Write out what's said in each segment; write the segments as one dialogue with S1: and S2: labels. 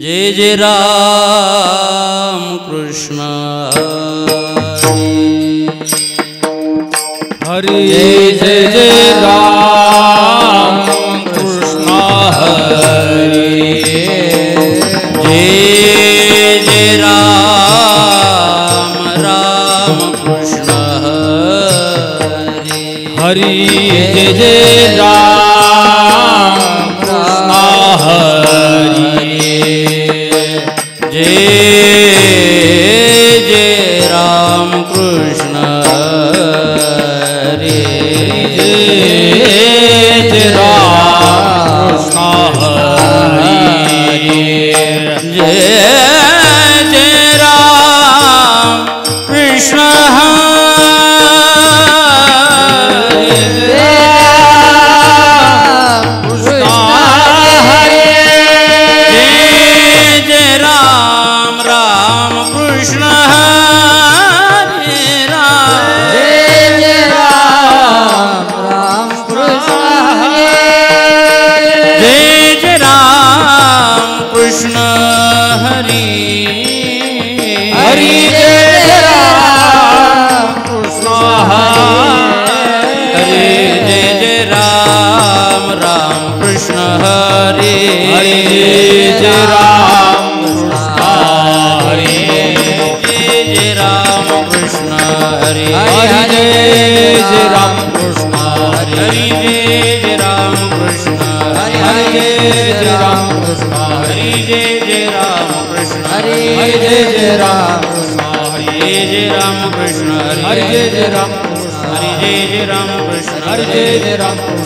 S1: जय जय राम कृष्ण
S2: हरि जय जय राम कृष्ण हरि
S1: जय जय राम राम कृष्ण
S2: हरि जय जय राम कृष्ण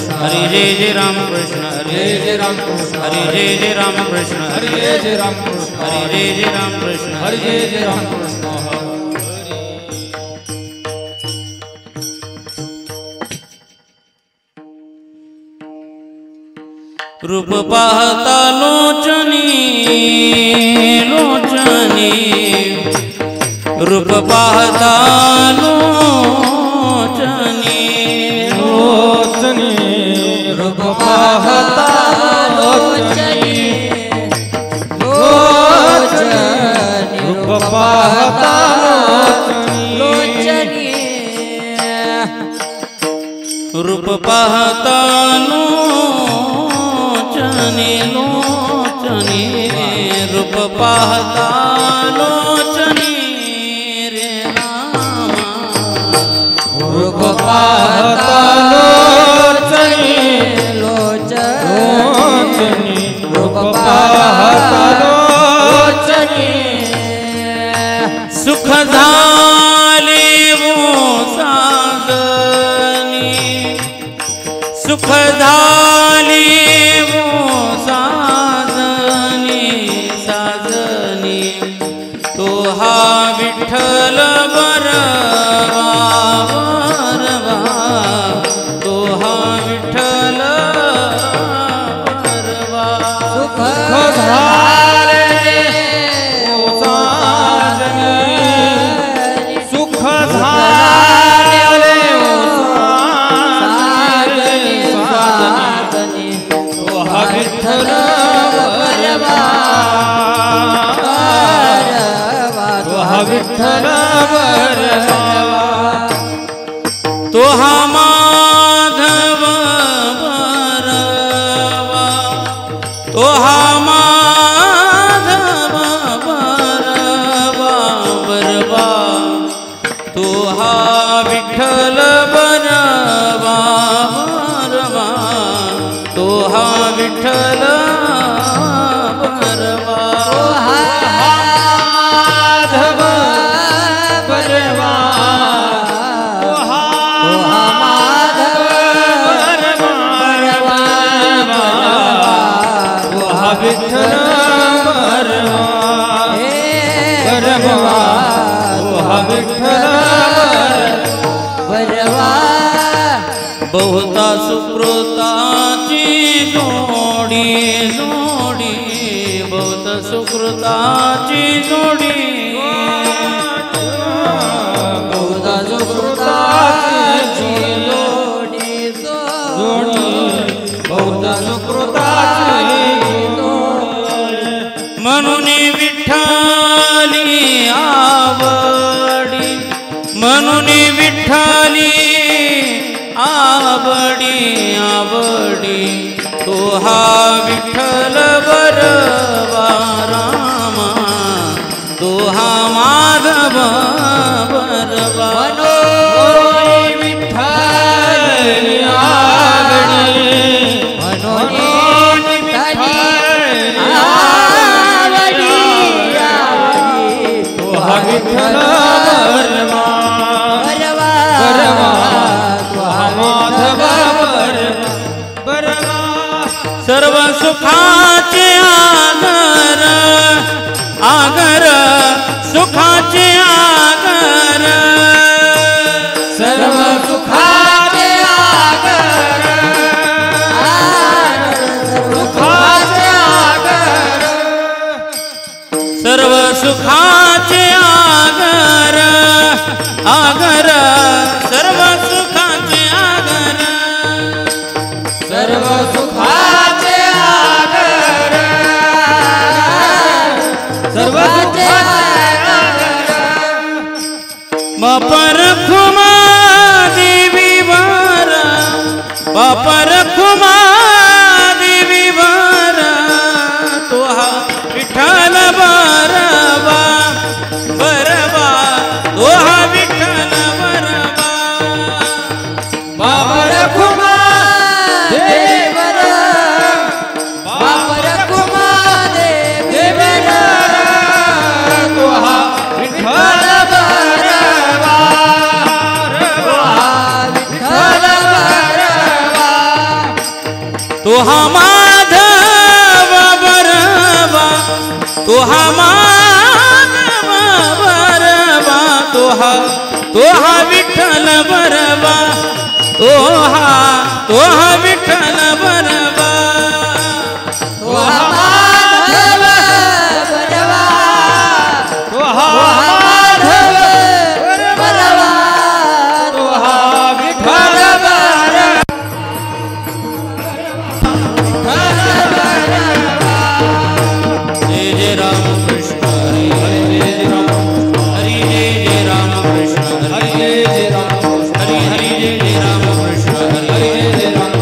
S2: हरि
S1: जय जय राम कृष्ण हरि
S2: जय जय राम कृष्ण हरि
S1: जय जय राम कृष्ण रूप पाहता लोचनी लोचनी रूप पाहता लोचनी
S2: लोचनी रूप पाहता लोचनी लोचनी रूप पाहता लोचनी
S1: रूप पाहता लोचनी लोचनी रूप पाहता लोचनी रे रामा
S2: रूप पाहता लोचनी लोचनी रूप पाहता लोचनी
S1: सुख झाले वो साजनी सुख झाले वो साजनी साजनी तो हा विठ्ठल बरवा बरवा तो हा विठ्ठल बरवा
S2: सुख झाले वो साजनी सुख झाले वो साजनी साजनी तो हा विठ्ठल बरवा तो हा विठ्ठल बरवा
S1: तो हा माधव बरवा तो हा माधव बरवा बरवा तो हा विठ्ठल बरवा बरवा तो हा विठ्ठल बरवा
S2: माधव बरवा तो हा माधव बरवा तो हा विठ्ठल बरवा बरवा तो हा विठ्ठल बरवा
S1: बहुता सुकृताची जोडी जोडी बहुत सुकृताची जोडी
S2: बहुधा सुकृताची जोडी जोडी बहुधा सुकृताची
S1: म्हणून विठ्ठली आवडी म्हणून विठ्ठली आवडी आवडी तो हा विठ्ठल बरवा रामा तो हा माधव बरवा
S2: विठ्ठली आवडी विठ्ठल बरवा बरवा माधव बरवा
S1: सर्व सुखाचे आगर आगर सुखाचे आगर
S2: सर्व सुखाचे आगर सुखाचे आगर
S1: सर्व सुखाचे आगर आगर सर्व सुखाचे आगर
S2: सर्व सुखाचे आगर सर्व सुखाचे आगर
S1: बापर खुमा देवी वर बापर खुमा देवी वर तो हा विठ्ठल बरवा बरवा तो हा विठ्ठल बरवा
S2: बाबर खुमा देवर बाबर खुमा देवर तो हा विठ्ठल बरवा तो हा विठ्ठल बरवा
S1: तो हा माधव बरवा तो हा माधव बरवा तो हा विठ्ठल बरवा तो हा विठ्ठल बरवा
S2: तो हा माधव बरवा तो हा माधव बरवा तो हा विठ्ठल बरवा
S1: जय जय राम कृष्ण हरी हरी जय राम हरी जय जय राम कृष्ण हरी जय जय राम हरी हरी जय जय राम कृष्ण हरी जय राम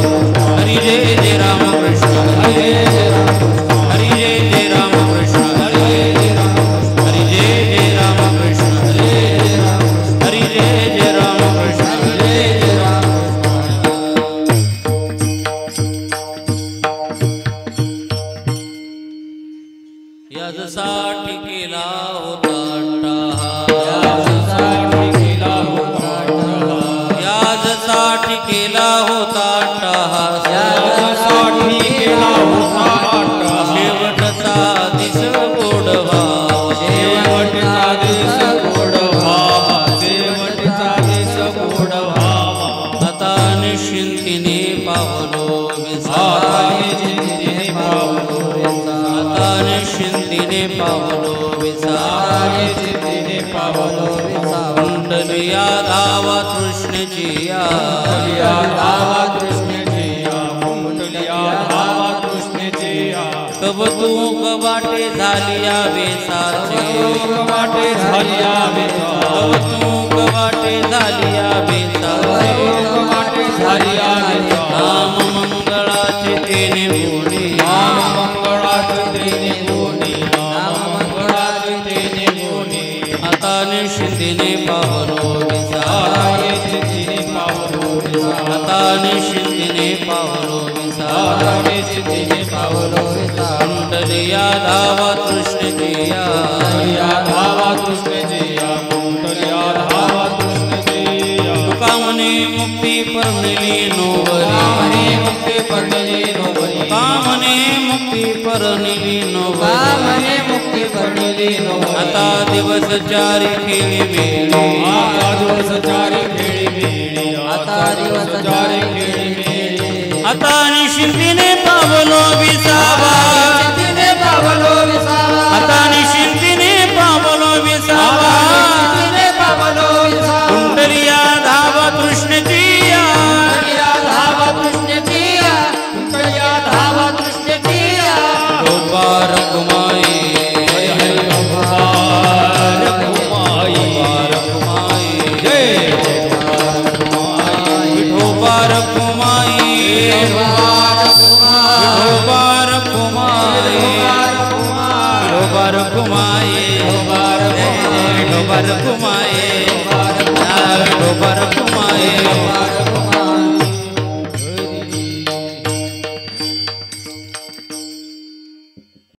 S1: हरी जय जय राम कृष्ण हरी जय राम हरी जय जय राम कृष्ण हरी जय राम हरी जय जय राम कृष्ण हरी जय राम हरी जय जय राम कृष्ण हरी जय राम यासाठी केला होता
S2: यासाठी केला होता
S1: यासाठी केला होता
S2: यासाठी केला होता
S1: शेवटचा दिस गोडवा
S2: शेवटचा दिस गोड व्हावा शेवटचा दिस गोड व्हावा
S1: आता निश्चिंतीने पावलो विसावा
S2: आताने चिंतेने पावलो
S1: आता निश्चिंतीने पावलो विसावा
S2: आताने चिंतेने पावलो
S1: कुंडलिया धावा तृष्णेची या
S2: कुंडलिया धावा कृष्णेची या कुंडलिया धावा कृष्णेची या
S1: कवतूक वाटे झाली या बेसाची
S2: वाटे झाली या बेसाची
S1: कवतूक वाटे झाली या बेसाची
S2: वाटे झाली या बेसाची
S1: नाम मंगळाचे तेने गुणी
S2: नाम मंगळाचे तेने गुणी नाम मंगळाचे तेने गुणी
S1: आता निश्चिंतीने पावलो विसावा
S2: आताने चिंतेने पावलो
S1: आता निश्चिंतीने पावलो विसावा
S2: आताने चिंतेने पावलो
S1: कुंडलिया धावा तृष्णेची या
S2: कुंडलिया धावा कृष्णेची या कुंडलिया धावा कृष्णेची या
S1: तुका म्हणे मुक्ती परमिली नोवरी
S2: कामने मुक्ती पडलेली नोवरी
S1: कामने मुक्ती परनिली नोवरी
S2: कामने मुक्ती पडलेली नोवरी
S1: आता दिवस चारी खेळी वेळी
S2: आता दिवस चारी खेळी वेळी आता दिवस चारी खेळी वेळी
S1: आता निश्चिंतीने पावलो विसावा
S2: चिंतेने पावलो विसावा
S1: आता निश्चिंतीने पावलो विसावा
S2: चिंतेने पावलो विसावा
S1: कुंडलिया धावा तृष्णेची या
S2: कुंडलिया धावा कृष्णेची या कुंडलिया धावा
S1: ढोबर घुमाए
S2: ढोबर
S1: जय जय ढोबर घुमाए